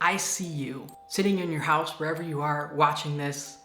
I see you sitting in your house, wherever you are watching this.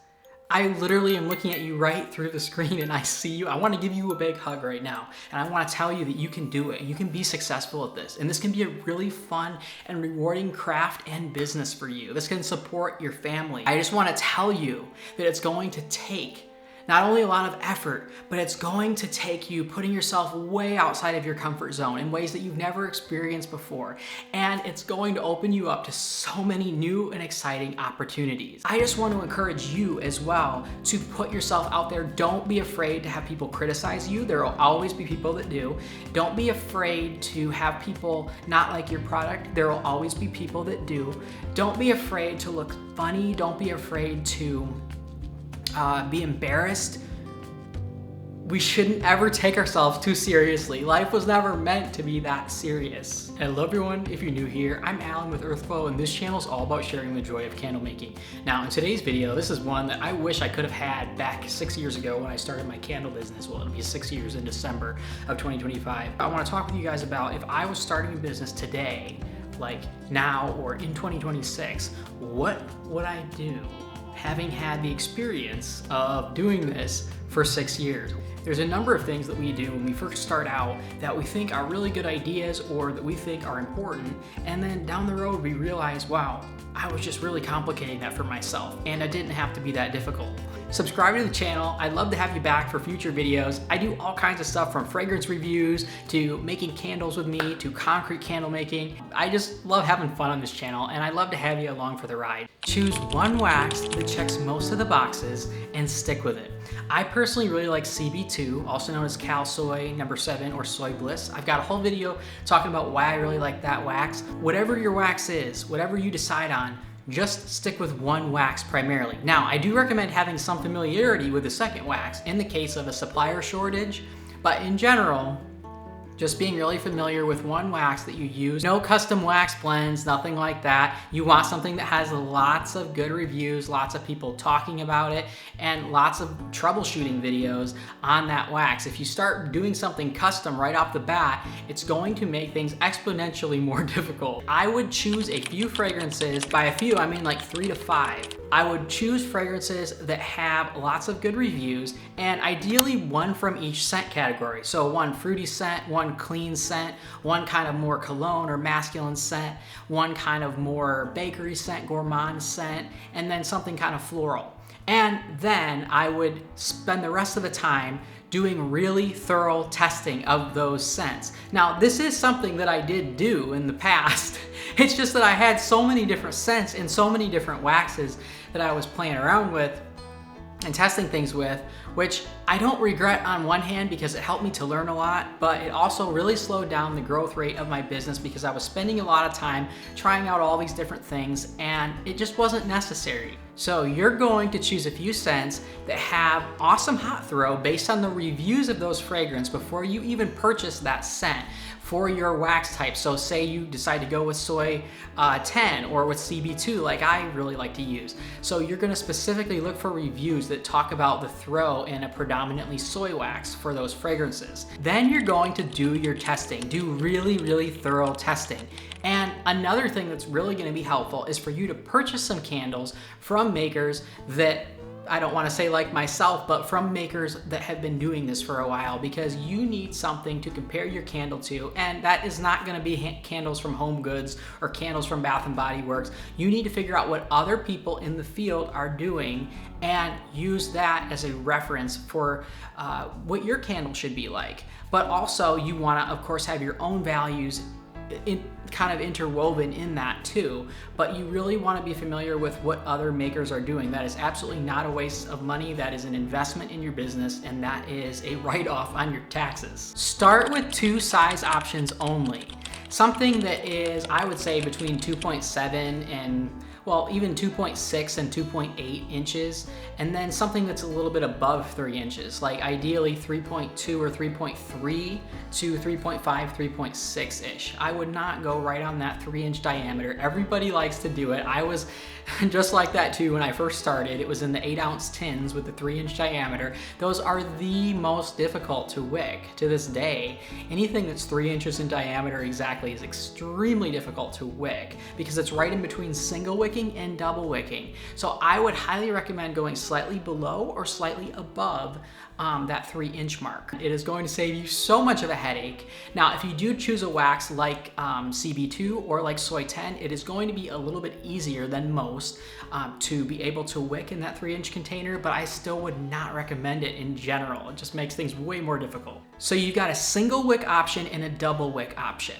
I literally am looking at you right through the screen and I see you. I want to give you a big hug right now. And I want to tell you that you can do it. You can be successful at this. And this can be a really fun and rewarding craft and business for you. This can support your family. I just want to tell you that it's going to take not only a lot of effort, but it's going to take you putting yourself way outside of your comfort zone in ways that you've never experienced before. And it's going to open you up to so many new and exciting opportunities. I just want to encourage you as well to put yourself out there. Don't be afraid to have people criticize you. There will always be people that do. Don't be afraid to have people not like your product. There will always be people that do. Don't be afraid to look funny. Don't be afraid to be embarrassed. We shouldn't ever take ourselves too seriously. Life was never meant to be that serious. Hello everyone, if you're new here, I'm Alan with 𝗏𝗧𝗏, and this channel is all about sharing the joy of candle making. Now in today's video, this is one that I wish I could have had back 6 years ago when I started my candle business. Well, it'll be 6 years in December of 2025. I want to talk with you guys about if I was starting a business today, like now or in 2026, what would I do? Having had the experience of doing this for 6 years. There's a number of things that we do when we first start out that we think are really good ideas or that we think are important, and then down the road we realize, wow, I was just really complicating that for myself, and it didn't have to be that difficult. Subscribe to the channel. I'd love to have you back for future videos. I do all kinds of stuff from fragrance reviews to making candles with me to concrete candle making. I just love having fun on this channel, and I'd love to have you along for the ride. Choose one wax that checks most of the boxes and stick with it. I personally really like CB2, also known as Cal Soy number 7 or Soy Bliss. I've got a whole video talking about why I really like that wax. Whatever your wax is, whatever you decide on, just stick with one wax primarily. Now, I do recommend having some familiarity with the second wax in the case of a supplier shortage, but in general, just being really familiar with one wax that you use. No custom wax blends, nothing like that. You want something that has lots of good reviews, lots of people talking about it, and lots of troubleshooting videos on that wax. If you start doing something custom right off the bat, it's going to make things exponentially more difficult. I would choose a few fragrances. By a few, I mean like 3 to 5. I would choose fragrances that have lots of good reviews, and ideally one from each scent category. So one fruity scent, one clean scent, one kind of more cologne or masculine scent, one kind of more bakery scent, gourmand scent, and then something kind of floral. And then I would spend the rest of the time doing really thorough testing of those scents. Now, this is something that I did do in the past. It's just that I had so many different scents and so many different waxes that I was playing around with and testing things with, which I don't regret on one hand because it helped me to learn a lot, but it also really slowed down the growth rate of my business because I was spending a lot of time trying out all these different things and it just wasn't necessary. So you're going to choose a few scents that have awesome hot throw based on the reviews of those fragrances before you even purchase that scent for your wax type. So say you decide to go with Soy 10 or with CB2 like I really like to use. So you're gonna specifically look for reviews that talk about the throw in a predominantly soy wax for those fragrances. Then you're going to do your testing. Do really, really thorough testing. And another thing that's really gonna be helpful is for you to purchase some candles from makers that, I don't want to say like myself, but from makers that have been doing this for a while, because you need something to compare your candle to, and that is not going to be candles from Home Goods or candles from Bath & Body Works. You need to figure out what other people in the field are doing and use that as a reference for what your candle should be like. But also you want to, of course, have your own values kind of interwoven in that too, but you really want to be familiar with what other makers are doing. That is absolutely not a waste of money. That is an investment in your business, and that is a write-off on your taxes. Start with 2 size options only. Something that is, I would say, between 2.7 and, well, even 2.6 and 2.8 inches, and then something that's a little bit above 3 inches, like ideally 3.2 or 3.3 to 3.5, 3.6-ish. I would not go right on that 3-inch diameter. Everybody likes to do it. I was just like that too when I first started. It was in the 8-ounce tins with the 3-inch diameter. Those are the most difficult to wick to this day. Anything that's 3 inches in diameter, exactly exactly is extremely difficult to wick because it's right in between single wicking and double wicking. So I would highly recommend going slightly below or slightly above that 3-inch mark. It is going to save you so much of a headache. Now, if you do choose a wax like CB2 or like Soy 10, it is going to be a little bit easier than most to be able to wick in that 3-inch container, but I still would not recommend it in general. It just makes things way more difficult. So you've got a single wick option and a double wick option.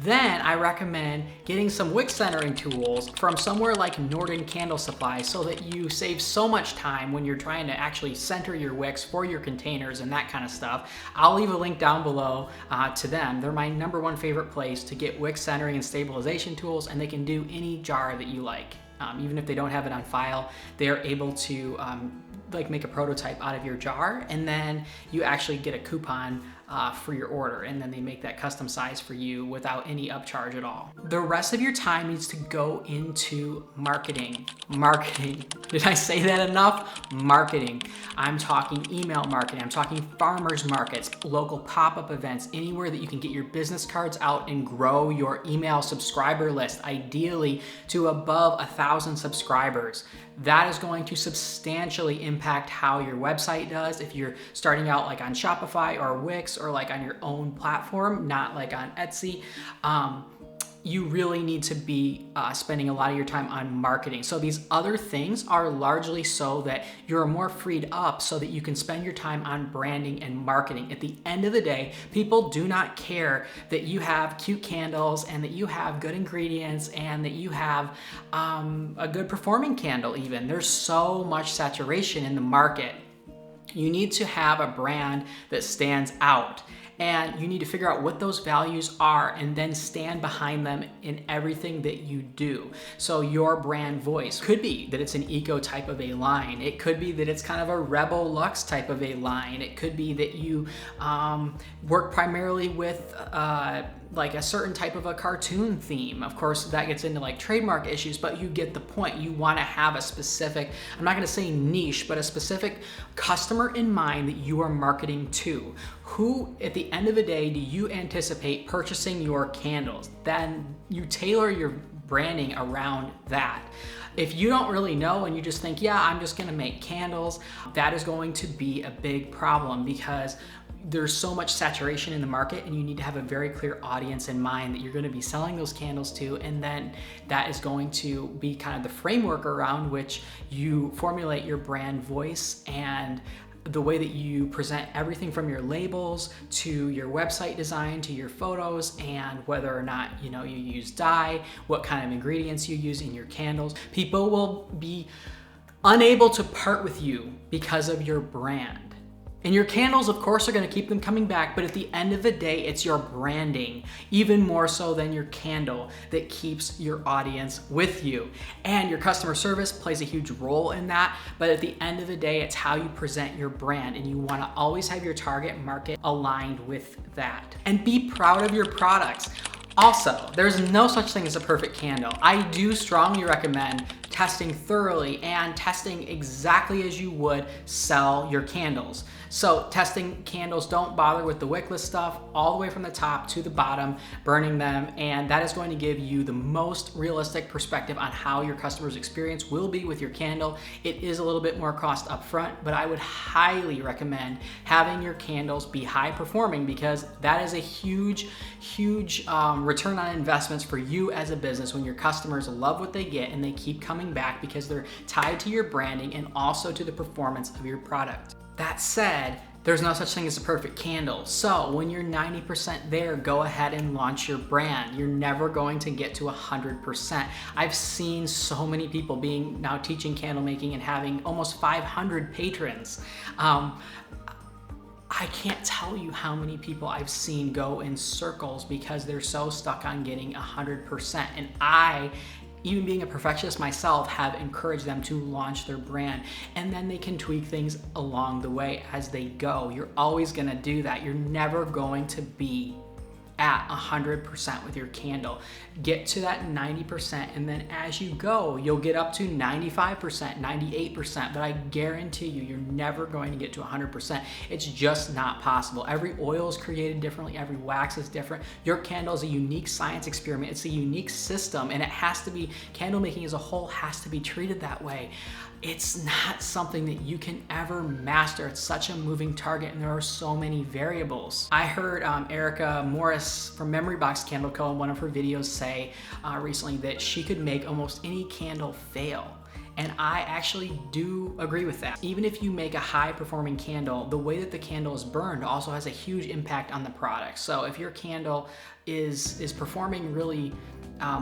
Then I recommend getting some wick centering tools from somewhere like Norton Candle Supply so that you save so much time when you're trying to actually center your wicks for your containers and that kind of stuff. I'll leave a link down below to them. They're my #1 favorite place to get wick centering and stabilization tools, and they can do any jar that you like. Even if they don't have it on file, they're able to like make a prototype out of your jar, and then you actually get a coupon for your order, and then they make that custom size for you without any upcharge at all. The rest of your time needs to go into marketing. Marketing. Did I say that enough? Marketing. I'm talking email marketing. I'm talking farmers markets, local pop-up events, anywhere that you can get your business cards out and grow your email subscriber list, ideally to above 1,000 subscribers. That is going to substantially impact how your website does if you're starting out like on Shopify or Wix or like on your own platform, not like on Etsy. You really need to be spending a lot of your time on marketing. So these other things are largely so that you're more freed up so that you can spend your time on branding and marketing. At the end of the day, people do not care that you have cute candles and that you have good ingredients and that you have a good performing candle even. There's so much saturation in the market. You need to have a brand that stands out. And you need to figure out what those values are and then stand behind them in everything that you do. So your brand voice could be that it's an eco type of a line. It could be that it's kind of a rebel luxe type of a line. It could be that you work primarily with like a certain type of a cartoon theme. Of course, that gets into like trademark issues, but you get the point. You want to have a specific, I'm not going to say niche, but a specific customer in mind that you are marketing to. Who, at the end of the day, do you anticipate purchasing your candles? Then you tailor your branding around that. If you don't really know and you just think, yeah, I'm just gonna make candles, that is going to be a big problem because there's so much saturation in the market, and you need to have a very clear audience in mind that you're going to be selling those candles to, and then that is going to be kind of the framework around which you formulate your brand voice and the way that you present everything from your labels to your website design to your photos, and whether or not you use dye, what kind of ingredients you use in your candles. People will be unable to part with you because of your brand. And your candles, of course, are going to keep them coming back, but at the end of the day, it's your branding, even more so than your candle, that keeps your audience with you. And your customer service plays a huge role in that, but at the end of the day, it's how you present your brand, and you want to always have your target market aligned with that. And be proud of your products. Also, there's no such thing as a perfect candle. I do strongly recommend testing thoroughly and testing exactly as you would sell your candles. So testing candles, don't bother with the wickless stuff, all the way from the top to the bottom, burning them, and that is going to give you the most realistic perspective on how your customer's experience will be with your candle. It is a little bit more cost up front, but I would highly recommend having your candles be high performing, because that is a huge return on investments for you as a business when your customers love what they get and they keep coming back because they're tied to your branding and also to the performance of your product. That said, there's no such thing as a perfect candle. So when you're 90% there, go ahead and launch your brand. You're never going to get to 100%. I've seen so many people now teaching candle making and having almost 500 patrons. I can't tell you how many people I've seen go in circles because they're so stuck on getting 100%. And I, even being a perfectionist myself, have encouraged them to launch their brand, and then they can tweak things along the way as they go. You're always gonna do that. You're never going to be at 100% with your candle. Get to that 90%, and then as you go, you'll get up to 95%, 98%, but I guarantee you, you're never going to get to 100%. It's just not possible. Every oil is created differently, every wax is different. Your candle is a unique science experiment. It's a unique system, and it has to be, candle making as a whole has to be treated that way. It's not something that you can ever master. It's such a moving target, and there are so many variables. I heard Erica Morris from Memory Box Candle Co. in one of her videos say recently that she could make almost any candle fail. And I actually do agree with that. Even if you make a high performing candle, the way that the candle is burned also has a huge impact on the product. So if your candle is performing really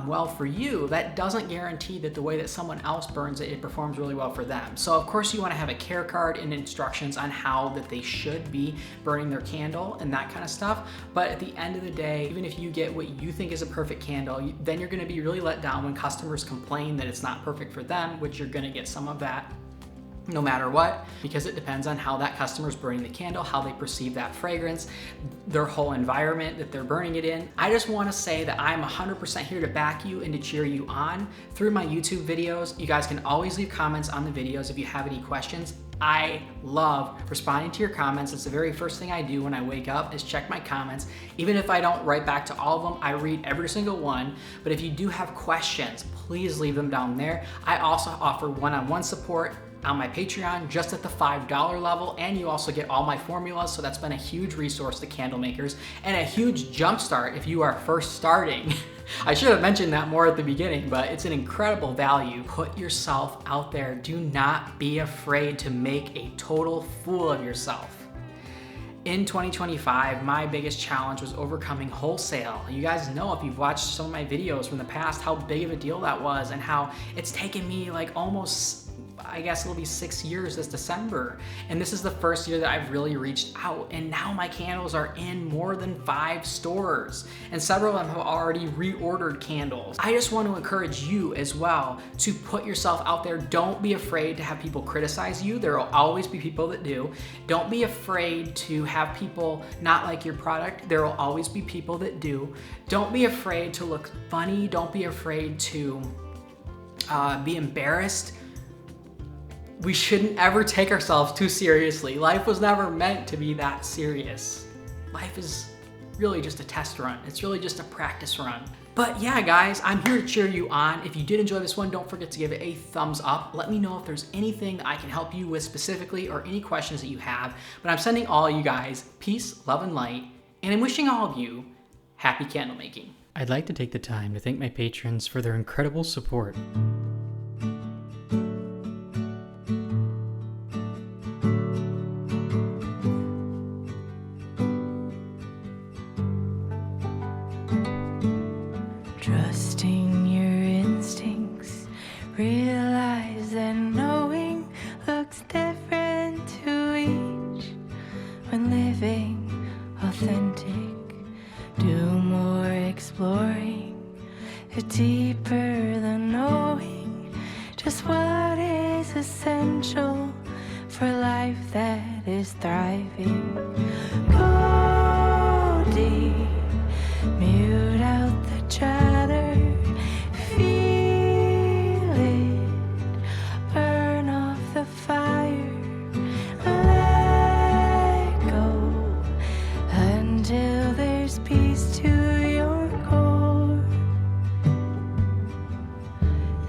well for you, that doesn't guarantee that the way that someone else burns it, it performs really well for them. So of course you want to have a care card and instructions on how that they should be burning their candle and that kind of stuff. But at the end of the day, even if you get what you think is a perfect candle, then you're going to be really let down when customers complain that it's not perfect for them, which you're going to get some of that no matter what, because it depends on how that customer's burning the candle, how they perceive that fragrance, their whole environment that they're burning it in. I just want to say that I'm 100% here to back you and to cheer you on through my YouTube videos. You guys can always leave comments on the videos if you have any questions. I love responding to your comments. It's the very first thing I do when I wake up is check my comments. Even if I don't write back to all of them, I read every single one. But if you do have questions, please leave them down there. I also offer one-on-one support on my Patreon just at the $5 level, and you also get all my formulas, so that's been a huge resource to candle makers and a huge jumpstart if you are first starting. I should have mentioned that more at the beginning, but it's an incredible value. Put yourself out there. Do not be afraid to make a total fool of yourself. In 2025, my biggest challenge was overcoming wholesale. You guys know, if you've watched some of my videos from the past, how big of a deal that was and how it's taken me like almost, I guess it'll be 6 years this December. And this is the first year that I've really reached out. And now my candles are in more than 5 stores. And several of them have already reordered candles. I just want to encourage you as well to put yourself out there. Don't be afraid to have people criticize you. There will always be people that do. Don't be afraid to have people not like your product. There will always be people that do. Don't be afraid to look funny. Don't be afraid to be embarrassed. We shouldn't ever take ourselves too seriously. Life was never meant to be that serious. Life is really just a test run. It's really just a practice run. But yeah, guys, I'm here to cheer you on. If you did enjoy this one, don't forget to give it a thumbs up. Let me know if there's anything that I can help you with specifically or any questions that you have. But I'm sending all you guys peace, love, and light, and I'm wishing all of you happy candle making. I'd like to take the time to thank my patrons for their incredible support. Trusting your instincts, realize that knowing looks different to each. When living authentic, do more exploring, deeper than knowing just what is essential for life that is thriving. Go deep, mute out the chatter, feel it, burn off the fire, let go until there's peace to your core.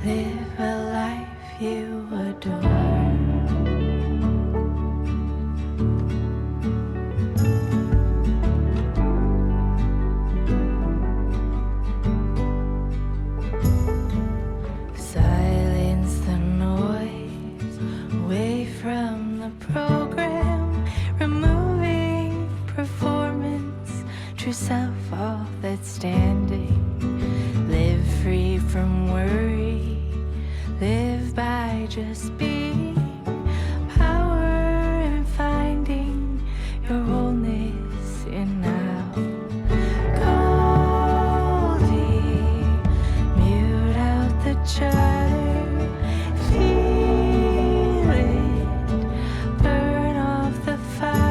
Live a life you adore. Yourself all that's standing. Live free from worry. Live by just being. Power in finding your wholeness in now. Go deep, mute out the chatter. Feel it, burn off the fire.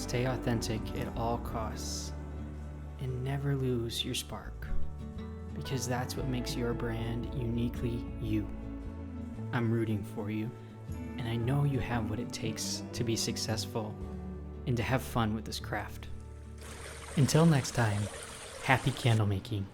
Stay authentic at all costs and never lose your spark, because that's what makes your brand uniquely you. I'm rooting for you, and I know you have what it takes to be successful and to have fun with this craft. Until next time, happy candle making.